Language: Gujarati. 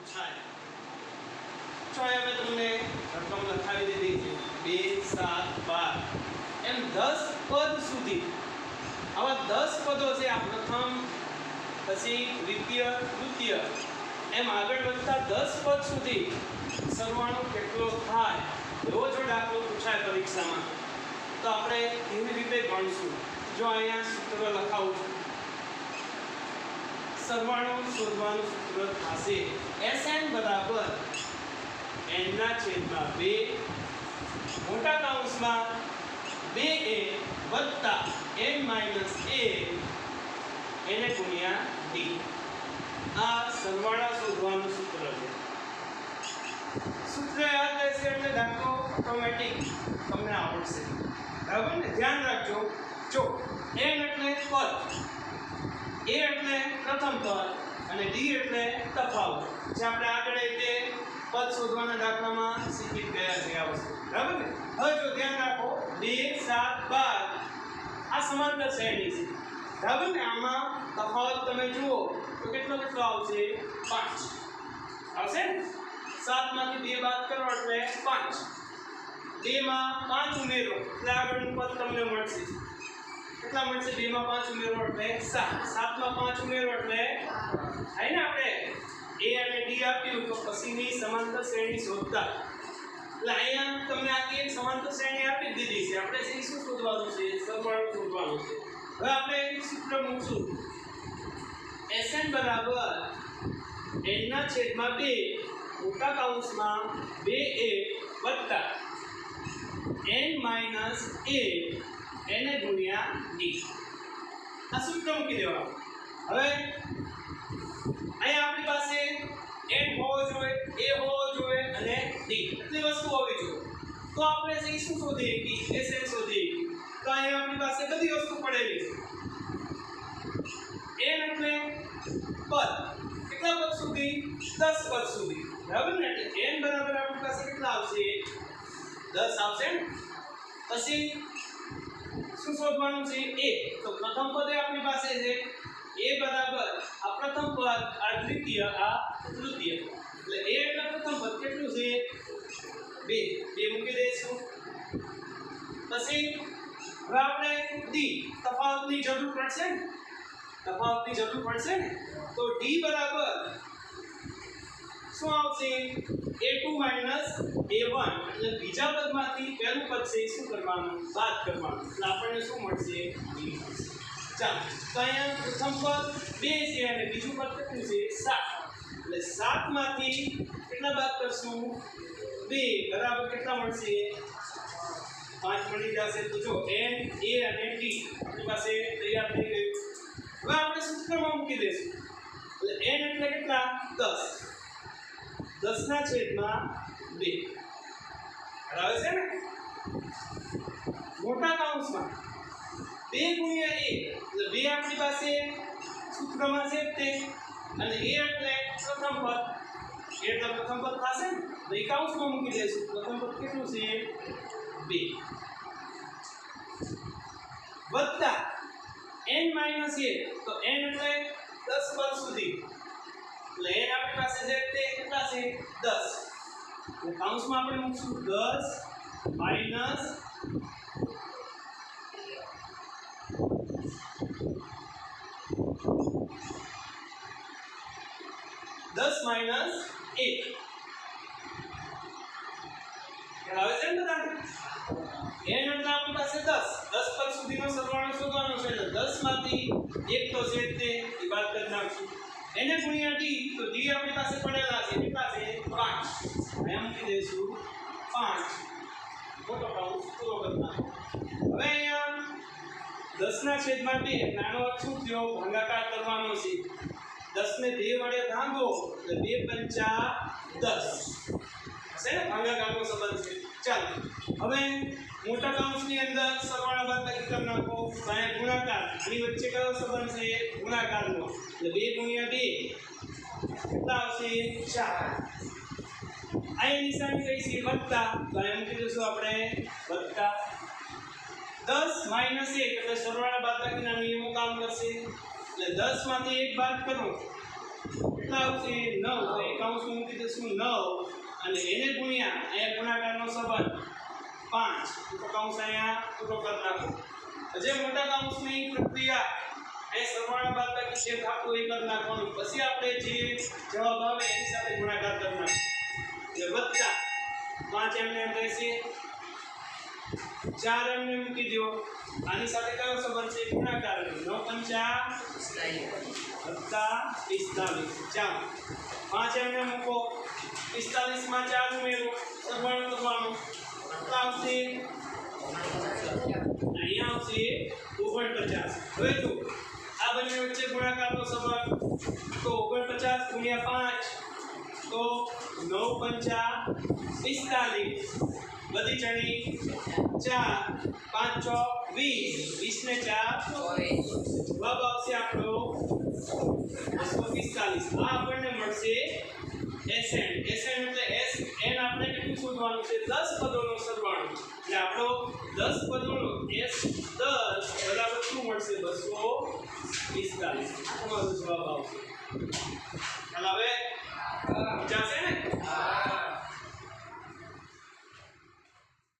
પૂછાય. ચાલો હવે તમને રકમ લખાવી દીધી છે 2 7 12 એમ 10 પદ સુધી. આવા 10 પદો છે. આ પ્રથમ, પછી દ્વિતીય, તૃતીય એમ આગળ વધતા 10 પદ સુધી સરવાળો કેટલો થાય એવો જો દાખલો પૂછાય પરીક્ષામાં તો આપણે કેવી રીતે ગણશું. જો અહીંયા સૂત્ર લખાવું છું. સરવાળો શોધવાનું સૂત્ર થશે Sn બરાબર n ના છેદમાં 2 મોટા કૌંસમાં 2a વત્તા n માઈનસ a એને ગુણ્યા d. આ સરવાળા શોધવાનું સૂત્ર છે. સૂત્ર યાદ રહેશે એટલે દાખલો ઓટોમેટિક તમને આવડશે. બરાબર ને? ધ્યાન રાખજો. જો n એટલે પદ, a એટલે પ્રથમ પદ અને d એટલે તફાવત. જે આપણે આગળ એટલે પદ શોધવાના દાખલામાં શીખી ગયા છે આ વસ્તુ. બરાબર ને? હવે જો ધ્યાન રાખો 2 7 12 આ સમાંતર શ્રેણી છે. બરાબર ને? આમાં તફાવત તમે જુઓ તો કેટલો આવશે 5 આવશે ને? 7 માંથી 2 બાદ કરો એટલે 5. 2 માં 5 ઉમેરો એટલે આગળનું પદ તમને મળશે. કેટલા મળશે? 2 માં 5 ઉમેરો એટલે 7. 7 માં 5 ઉમેરો એટલે થાય ને આપણે a અને d આપ્યું તો પછીની સમાંતર શ્રેણી શોધતા. એટલે અહીંયા તમને આખી એક સમાંતર શ્રેણી આપી દીધી છે. આપણે શું શોધવાનું છે? સરવાળો શોધવાનો છે. હવે આપણે એક સૂત્ર મૂકશું. Sn બરાબર n ના છેદમાં 2 મોટા કૌંસમાં 2a વત્તા n માઈનસ a એને ગુણ્યા d. આ સૂત્ર મૂકી દેવાનું. હવે અહીંયા આપણી પાસે n હોવો જોઈએ, a હોવો જોઈએ અને d એટલી વસ્તુ હોવી જોઈએ. તો આપણે શું શોધીએ કે Sn શોધીએ. તો અહીંયા આપણી પાસે બધી વસ્તુ પડેલી છે. n એટલે પદ. કેટલા પદ સુધી? 10 પદ સુધી. બરાબર ને? એટલે n બરાબર આપણી પાસે કેટલા આવશે? 10 આવશે ને? પછી શું શોધવાનું છે? a. તો પ્રથમ પદ આપણી પાસે છે a બરાબર આ પ્રથમ પદ, આ દ્વિતીય, આ તૃતીય. એટલે a એટલે પ્રથમ પદ કેટલું છે? 2 મૂકી દઈશું. પછી હવે આપણે d તફાવતની જરૂર પડશે ને? તફાવતની જરૂર પડશે ને? તો d બરાબર શું આવશે? a2 માઈનસ a1 એટલે બીજા પદમાંથી પહેલું પદ છે શું કરવાનું? બાદ કરવાનું. એટલે આપણને શું મળશે? d મળશે. ચાલો તો અહીંયા પ્રથમ પદ 2 છે અને બીજું પદ કેટલું છે? 7. એટલે 7 માંથી કેટલા બાદ કરશું? 2 બરાબર કેટલા મળશે? 5 મળી જશે. તો જો n, a અને d આપણી પાસે તૈયાર થઈ ગયું. હવે આપણે સૂત્રમાં મૂકી દઈશું. એટલે n એટલે કેટલા? 10. 10 ના છેદમાં 2 બરાબર છે ને? મોટા કૌંસમાં 2 ગુણ્યા a એટલે 2 આપણી પાસે સૂત્રમાં છે તે અને a એટલે પ્રથમ પદ. a એટલે પ્રથમ પદ થશે ને? તો એ કૌંસમાં મૂકી દઈશું. પ્રથમ પદ કેટલું છે? 2 વત્તા n માઈનસ a. તો n એટલે 10 પદ સુધી. એટલે n આપણી પાસે છે તે કેટલા છે? 10. તો કૌંસમાં આપણે મૂકશું 10 માઈનસ 10 માઈનસ 1. આવે છે ને બધાને? n એટલે આપણી પાસે 10 પદ સુધીનો સરવાળો શોધવાનો છે. એટલે 10 માંથી 1 તો છે તે બાદ કરી નાખશું. એને ગુણ્યા d. તો d આપણી પાસે પડેલા છે કેટલા છે? 5. એમ મૂકી દઈશું 5. મોટો કૌંસ પૂરો કરતા. હવે અહીંયા 10 ના છેદમાં 2 નાનો અર્થ શું થયો? ભાગાકાર કરવાનો છે. 10 ને 2 વડે ભાગો એટલે 2 પંચા 10 હશે ને? ભાગાકારનો સંબંધ છે. ચાલો હવે મોટા કૌંસની અંદર સરવાળા બાદબાકી કરી નાખો. અહીંયા ગુણાકાર, આની વચ્ચે કયો સંબંધ છે? ગુણાકારનો. એટલે 2 ગુણ્યા 2 કેટલા આવશે? 4. અહીં નિશાની કઈ છે? વત્તા. તો અહીં મૂકી દઈશું આપણે વત્તા. 10 માઈનસ 1 એટલે સરવાળા બાદબાકીના નિયમો કામ કરશે. એટલે 10 માંથી 1 બાદ કરો કેટલા આવશે 9 તો એ કૌંસમાં મૂકી દઈશું 9 અને એને ગુણ્યા અહીંયા ગુણાકારનો સંબંધ 5 તો કૌંસ અહીંયા પૂરો કરી નાખો જે મોટા કૌંસની પ્રક્રિયા એ સરવાળા બાદબાકી જે થાતું એ કરી નાખવાનું પછી આપણે જે જવાબ આવે એની સાથે ગુણાકાર કરી નાખો એટલે વત્તા 5 એમને એમ રહેશે 4 એમને મૂકી દો આની સાથે કયો સંબંધ છે ગુણાકાર 9 પંચા વત્તા 45 ચાલો 5 એમને મૂકો 45 માં 4 ઉમેરો સરવાળો કરવાનો આવશે અહીંયા આવશે 49 હવે જો આ બંને વચ્ચે ગુણાકારનો સંબંધ તો 49 ગુણ્યા 5 તો 9 પંચા 45 બધી ચણી 4 5 ચોક 20 20 ને 4 જવાબ આવશે આપણો 245 આ આપણને મળશે SN એટલે SN આપણે કેટલું શોધવાનું છે 10 પદોનો સરવાળો એટલે આપણો 10 પદોનો S 10 બરાબર શું મળશે 245 તમારો જવાબ આવશે